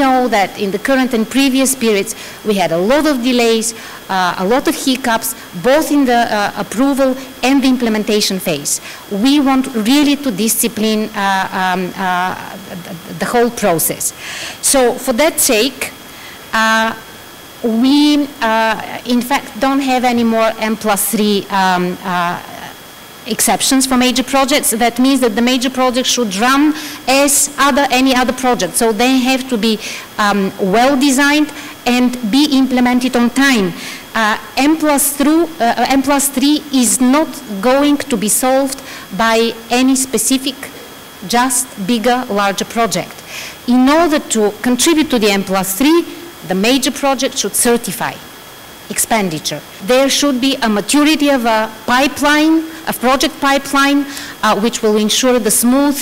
know that in the current and previous periods, we had a lot of delays, a lot of hiccups, both in the approval and the implementation phase. We want really to discipline the whole process. So for that sake, we, in fact, don't have any more M+3 exceptions for major projects. That means that the major project should run as any other project. So they have to be well designed and be implemented on time. M+3 is not going to be solved by any specific, just bigger, larger project. In order to contribute to the M+3, the major project should certify expenditure. There should be a maturity of a pipeline, a project pipeline, which will ensure the smooth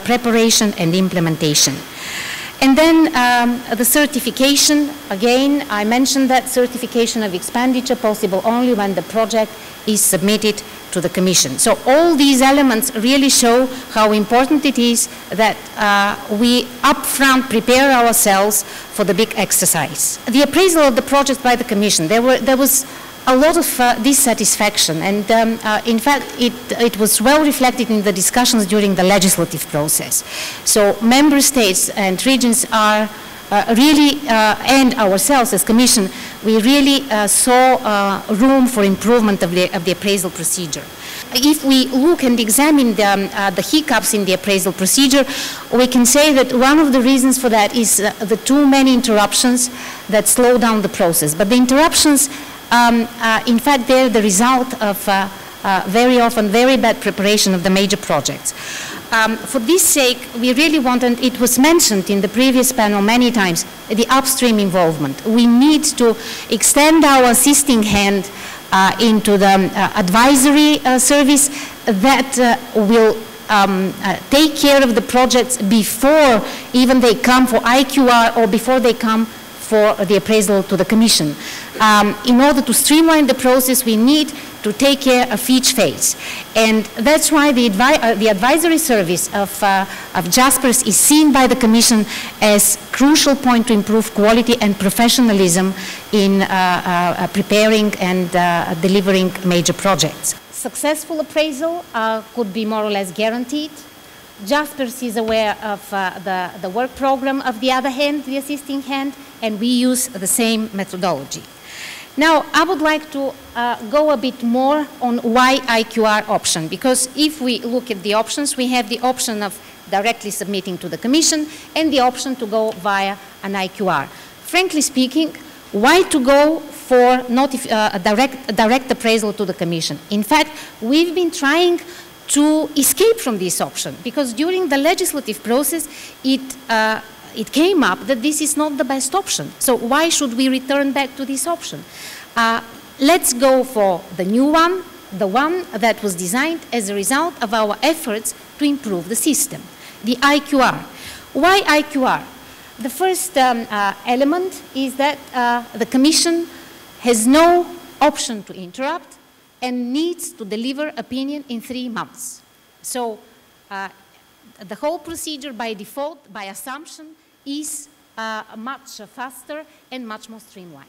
preparation and implementation. And then the certification, again, I mentioned that certification of expenditure possible only when the project is submitted to the Commission. So all these elements really show how important it is that we upfront prepare ourselves for the big exercise. The appraisal of the project by the Commission, there was a lot of dissatisfaction, and in fact it was well reflected in the discussions during the legislative process. So member states and regions are really, and ourselves as Commission, we really saw room for improvement of the appraisal procedure. If we look and examine the hiccups in the appraisal procedure, we can say that one of the reasons for that is the too many interruptions that slow down the process. But the interruptions, in fact, they're the result of very often very bad preparation of the major projects. For this sake, we really want, and it was mentioned in the previous panel many times, the upstream involvement. We need to extend our assisting hand into the advisory service that will take care of the projects before even they come for IQR or before they come for the appraisal to the Commission. In order to streamline the process, we need to take care of each phase. And that's why the advisory service of JASPERS is seen by the Commission as a crucial point to improve quality and professionalism in preparing and delivering major projects. Successful appraisal could be more or less guaranteed. JASPERS is aware of the work program of the other hand, the assisting hand, and we use the same methodology. Now, I would like to go a bit more on why IQR option, because if we look at the options, we have the option of directly submitting to the Commission and the option to go via an IQR. Frankly speaking, why to go for a direct appraisal to the Commission? In fact, we've been trying to escape from this option, because during the legislative process, it came up that this is not the best option. So why should we return back to this option? Let's go for the new one, the one that was designed as a result of our efforts to improve the system, the IQR. Why IQR? The first element is that the Commission has no option to interrupt and needs to deliver opinion in 3 months. So the whole procedure by default, by assumption, is much faster and much more streamlined.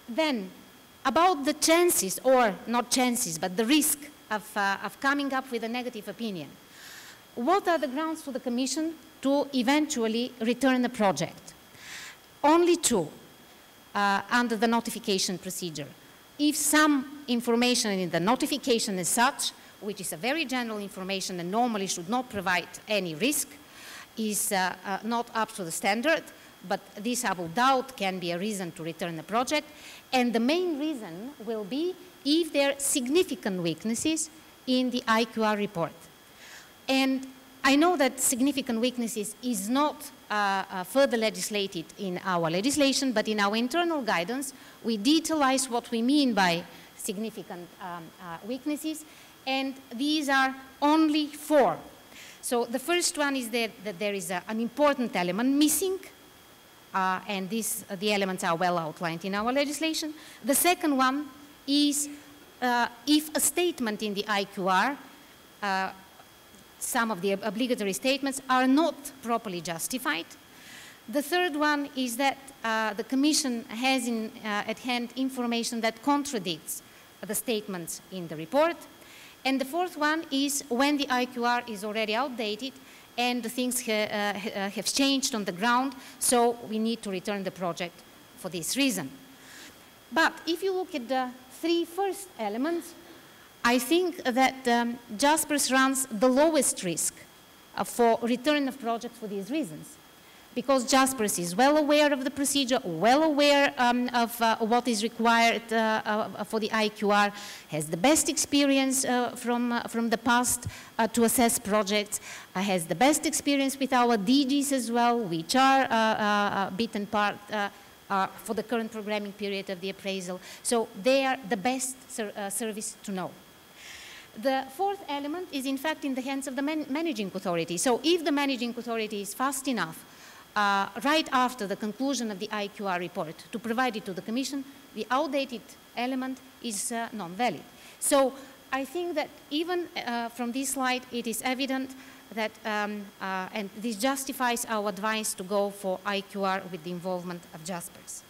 Then, about the chances, or not chances, but the risk of coming up with a negative opinion. What are the grounds for the Commission to eventually return the project? Only 2 under the notification procedure. If some information in the notification as such, which is a very general information and normally should not provide any risk, is not up to the standard, but this I will doubt can be a reason to return the project. And the main reason will be if there are significant weaknesses in the IQR report. And I know that significant weaknesses is not further legislated in our legislation, but in our internal guidance, we detailize what we mean by significant weaknesses, and these are only 4. So the first one is that there is an important element missing, and the elements are well outlined in our legislation. The second one is if a statement in the IQR, some of the obligatory statements are not properly justified, The third one is that the Commission has at hand information that contradicts the statements in the report. And the fourth one is when the IQR is already outdated and things have changed on the ground, so we need to return the project for this reason. But if you look at the three first elements, I think that JASPERS runs the lowest risk for return of project for these reasons. Because JASPERS is well aware of the procedure, well aware of what is required for the IQR, has the best experience from the past to assess projects, has the best experience with our DGs as well, which are bit and part for the current programming period of the appraisal. So they are the best service to know. The fourth element is in fact in the hands of the managing authority. So if the managing authority is fast enough right after the conclusion of the IQR report to provide it to the Commission, the outdated element is non-valid. So I think that even from this slide it is evident that, and this justifies our advice to go for IQR with the involvement of JASPERS.